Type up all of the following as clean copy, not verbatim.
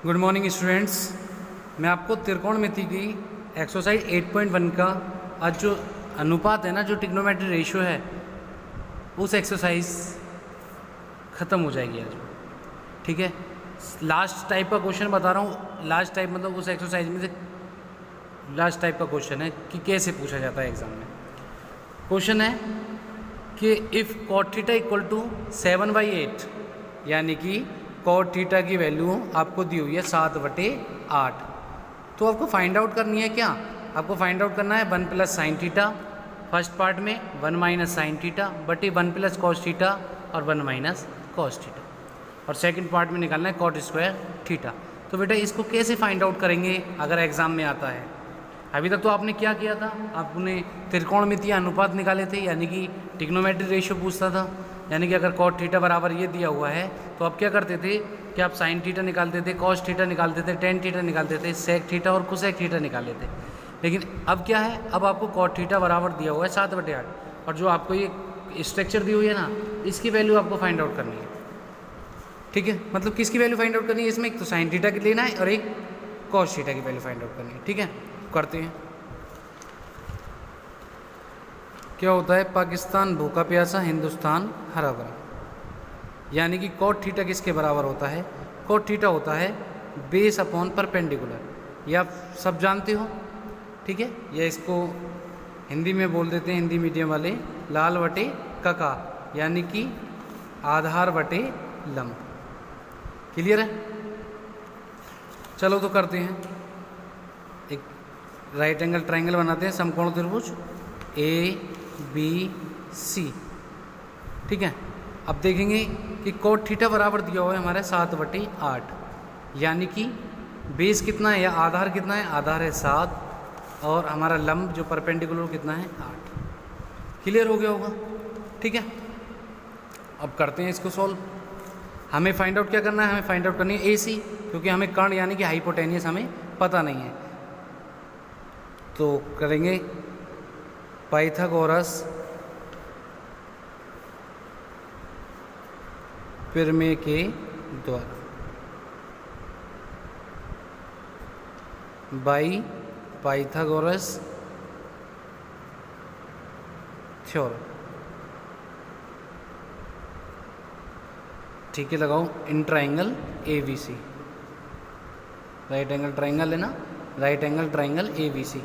Good morning students. मैं आपको त्रिकोणमिति की एक्सरसाइज 8.1 का आज जो अनुपात है ना, जो ट्रिग्नोमेट्री रेशियो है, उस एक्सरसाइज ख़त्म हो जाएगी आज। ठीक है, लास्ट टाइप का क्वेश्चन बता रहा हूँ। लास्ट टाइप मतलब उस एक्सरसाइज में से लास्ट टाइप का क्वेश्चन है कि कैसे पूछा जाता है एग्ज़ाम में। क्वेश्चन है कि if cot theta equal to 7/8, यानी कि cot थीटा की वैल्यू आपको दी हुई है 7/8, तो आपको फाइंड आउट करनी है क्या? आपको फाइंड आउट करना है 1 plus sine theta, first part में 1 माइनस साइन थीटा बटे 1 प्लस कॉस थीटा और 1 माइनस कॉस थीटा, और सेकंड पार्ट में निकालना है cot स्क्वायर थीटा। तो बेटा इसको कैसे फाइंड आउट करेंगे अगर एग्ज़ाम में आता है? अभी तक तो आपने क्या किया था, आपने त्रिकोणमितीय अनुपात निकाले थे, यानी कि ट्रिग्नोमेट्री रेशियो पूछता था। यानी कि अगर cot थीटा बराबर ये दिया हुआ है तो आप क्या करते थे कि आप साइन थीटा निकालते थे, cos थीटा निकालते थे, टेन थीटा निकालते थे, सेक थीटा और कोसेक थीटा निकाले थे। लेकिन अब क्या है, अब आपको cot थीटा बराबर दिया हुआ है 7/8, और जो आपको ये स्ट्रक्चर दी हुई है ना, इसकी वैल्यू आपको फाइंड आउट करनी है। ठीक है, मतलब किसकी वैल्यू फाइंड आउट करनी है? इसमें एक तो साइन थीटा की लेना है और एक cos थीटा की वैल्यू फाइंड आउट करनी है। ठीक है, करते हैं। क्या होता है? पाकिस्तान भूखा प्यासा, हिंदुस्तान हरा भरा। यानी कि cot थीटा किसके बराबर होता है? cot थीटा होता है बेस अपॉन परपेंडिकुलर, ये आप सब जानते हो। ठीक है, या इसको हिंदी में बोल देते हैं हिंदी मीडियम वाले, लाल बटे कका, यानी कि आधार बटे लंब। क्लियर है? चलो तो करते हैं। एक राइट एंगल ट्रायंगल बनाते हैं, समकोण त्रिभुज ABC। ठीक है, अब देखेंगे कि cot थीटा बराबर दिया हुआ है हमारा 7/8, यानी कि बेस कितना है या आधार कितना है? आधार है 7, और हमारा लंब जो परपेंडिकुलर कितना है? 8। क्लियर हो गया होगा? ठीक है, अब करते हैं इसको सॉल्व। हमें फाइंड आउट क्या करना है? हमें फाइंड आउट करनी है AC, क्योंकि हमें कर्ण यानी कि हाइपोटेनियस हमें पता नहीं है। तो करेंगे पाइथागोरस प्रमेय के द्वारा, बाई पाइथागोरस थ्योरम। ठीक है, लगाओ in triangle ABC। Right angle triangle है ना, राइट एंगल ट्राइंगल ABC,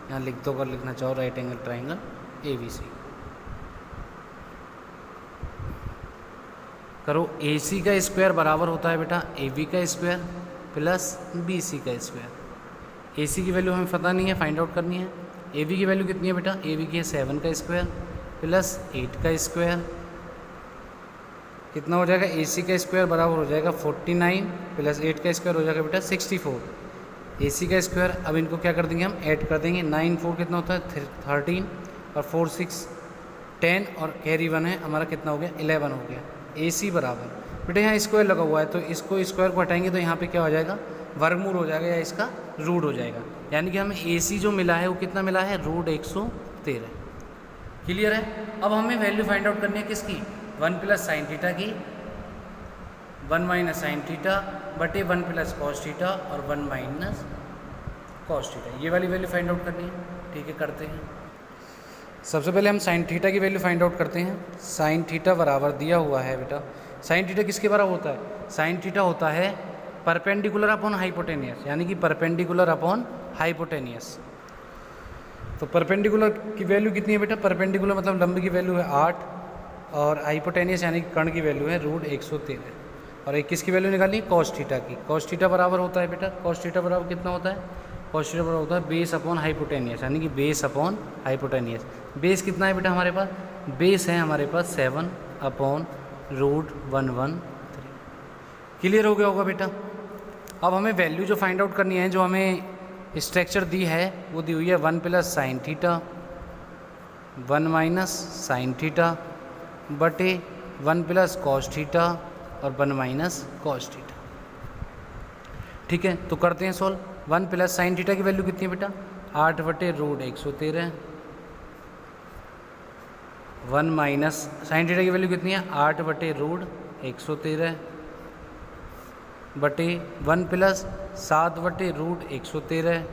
यहाँ लिख दो अगर लिखना चाहो, राइट एंगल ट्राइंगल ABC। करो, AC का स्क्वायर बराबर होता है बेटा AB का स्क्वायर प्लस BC का स्क्वायर। AC की वैल्यू हमें पता नहीं है, फाइंड आउट करनी है। AB की वैल्यू कितनी है बेटा? AB की है 7 का स्क्वायर प्लस 8 का स्क्वायर। कितना हो जाएगा? AC का स्क्वायर बराबर हो जाएगा 49 प्लस 8 का स्क्वायर हो जाएगा बेटा 64। AC का स्क्वायर, अब इनको क्या कर देंगे हम? ऐड कर देंगे। 9 4 कितना होता है? 13, और 4 6 10, और कैरी 1 है हमारा, कितना हो गया? 11 हो गया। AC बराबर बेटा, यहाँ स्क्वायर लगा हुआ है तो इसको स्क्वायर को हटाएंगे तो यहाँ पे क्या हो जाएगा? वर्गमूल हो जाएगा, या इसका रूट हो जाएगा। यानी कि हमें AC जो मिला है वो कितना मिला है? √113। क्लियर है? अब हमें वैल्यू फाइंड आउट करनी है किसकी? 1 प्लस साइन थीटा की, 1 माइनस साइन थीटा बटे 1 प्लस कॉस थीटा और 1 माइनस कॉस थीटा, ये वाली वैल्यू फाइंड आउट करनी है। ठीक है, करते हैं। सबसे पहले हम साइन थीटा की वैल्यू फाइंड आउट करते हैं। साइन थीटा बराबर दिया हुआ है बेटा, साइन थीटा किसके बराबर होता है? साइन थीटा होता है परपेंडिकुलर अपॉन हाइपोटेनियस, यानी कि परपेंडिकुलर अपॉन हाइपोटेनियस। तो परपेंडिकुलर की वैल्यू कितनी है बेटा? परपेंडिकुलर मतलब लंब की वैल्यू है 8, और हाइपोटेनियस यानी कि कर्ण की वैल्यू है √113। और एक किसकी वैल्यू निकालनी है? कॉस थीटा की। कॉस थीटा बराबर होता है बेटा, कॉस थीटा बराबर कितना होता है? कॉस थीटा बराबर होता है बेस अपॉन हाइपोटेनियस, यानी कि बेस अपॉन हाइपोटेनियस। बेस कितना है बेटा हमारे पास? बेस है हमारे पास 7/√113। क्लियर हो गया होगा बेटा? अब हमें वैल्यू जो फाइंड आउट करनी है, जो हमें स्ट्रक्चर दी है वो दी हुई है 1 plus sine theta, 1 minus sine theta बटे 1 प्लस कॉस थीटा और 1 माइनस कॉस थीटा। ठीक है, तो करते हैं सॉल्व। 1 प्लस साइन थीटा की वैल्यू कितनी है बेटा? 8/√113। 1 माइनस साइन थीटा की वैल्यू कितनी है? 8/√113। बटे 1 प्लस 7 बटे रूट 113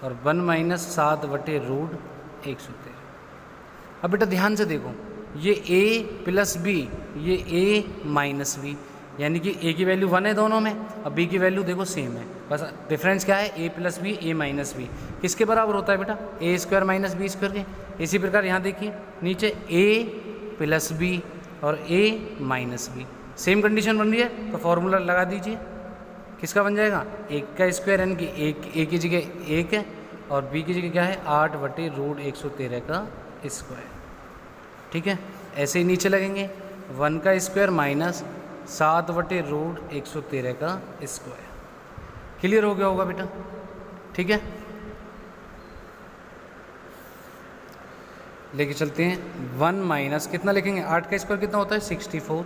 और 1 माइनस 7 बटे रूट 113। अब बेटा ध्यान से देखो, ये a प्लस बी, ये a माइनस बी, यानी कि a की वैल्यू 1 है दोनों में, अब b की वैल्यू देखो सेम है, बस डिफरेंस क्या है, a plus B, a minus B. किसके बराबर होता है बेटा, a square minus B square के। इसी प्रकार यहाँ देखिए नीचे a प्लस बी और a minus B, same condition बन रही है, तो फॉर्मूला लगा दीजिए। किसका बन जाएगा, एक का स्क्वायर, यानी कि एक a की जगह 1 है और b की जगह क्या है 8 बटे रूट 113 का स्क्वायर। ठीक है, ऐसे ही नीचे लगेंगे 1 का स्क्वायर माइनस 7 बटे रूट 113 का स्क्वायर। क्लियर हो गया होगा बेटा, ठीक है। लेके चलते हैं 1 माइनस कितना लिखेंगे, 8 का स्क्वायर कितना होता है 64,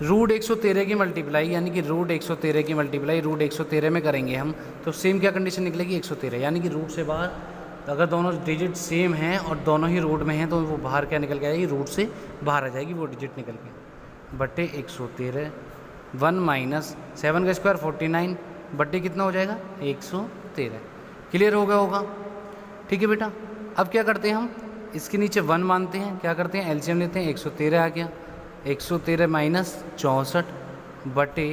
रूट 113 की मल्टीप्लाई, यानी कि रूट 113 की मल्टीप्लाई रूट 113 में करेंगे हम, तो सेम क्या कंडीशन निकलेगी 113, यानी कि रूट से बाहर, अगर दोनों डिजिट सेम हैं और दोनों ही रूट में हैं तो वो बाहर क्या निकल के आएगी, रूट से बाहर आ जाएगी वो डिजिट निकल के, बटे 113। 1 माइनस 7 का स्क्वायर 49 बटे कितना हो जाएगा 113। क्लियर हो गया होगा, ठीक है बेटा। अब क्या करते हैं हम, इसके नीचे 1 मानते हैं, क्या करते हैं एलसीएम लेते हैं, 113 आ गया, 113 माइनस 64 बटे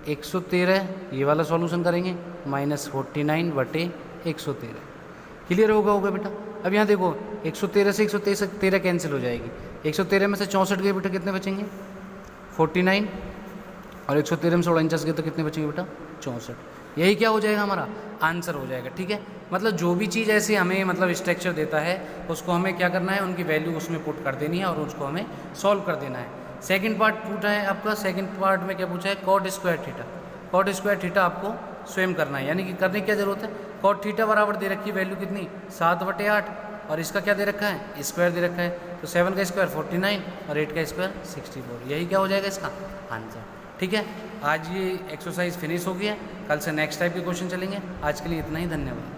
113, ये वाला सॉल्यूशन करेंगे, माइनस 49 बटे 113। क्लियर होगा बेटा। अब यहाँ देखो 113 से 113 कैंसिल हो जाएगी, 113 में से 64 गए बेटा, कितने बचेंगे 49, और 113 में 49 गए तो कितने बचेंगे बेटा 64। यही क्या हो जाएगा, हमारा आंसर हो जाएगा। ठीक है, मतलब जो भी चीज़ ऐसे हमें मतलब स्ट्रक्चर देता है उसको हमें क्या करना है, उनकी वैल्यू उसमें पुट कर देनी है और उसको हमें सॉल्व कर देना है। सेकंड पार्ट पूछा है आपका, सेकंड पार्ट में क्या पूछा है, cot square theta. Cot square theta आपको स्वयं करना है, यानी कि करने की क्या जरूरत है, कॉट थीटा बराबर दे रखी है वैल्यू कितनी 7/8, और इसका क्या दे रखा है स्क्वायर दे रखा है, तो 7 का स्क्वायर 49 और 8 का स्क्वायर 64। यही क्या हो जाएगा इसका आंसर। ठीक है, आज ये एक्सरसाइज फिनिश हो गया, कल से नेक्स्ट टाइप के क्वेश्चन चलेंगे। आज के लिए इतना ही, धन्यवाद।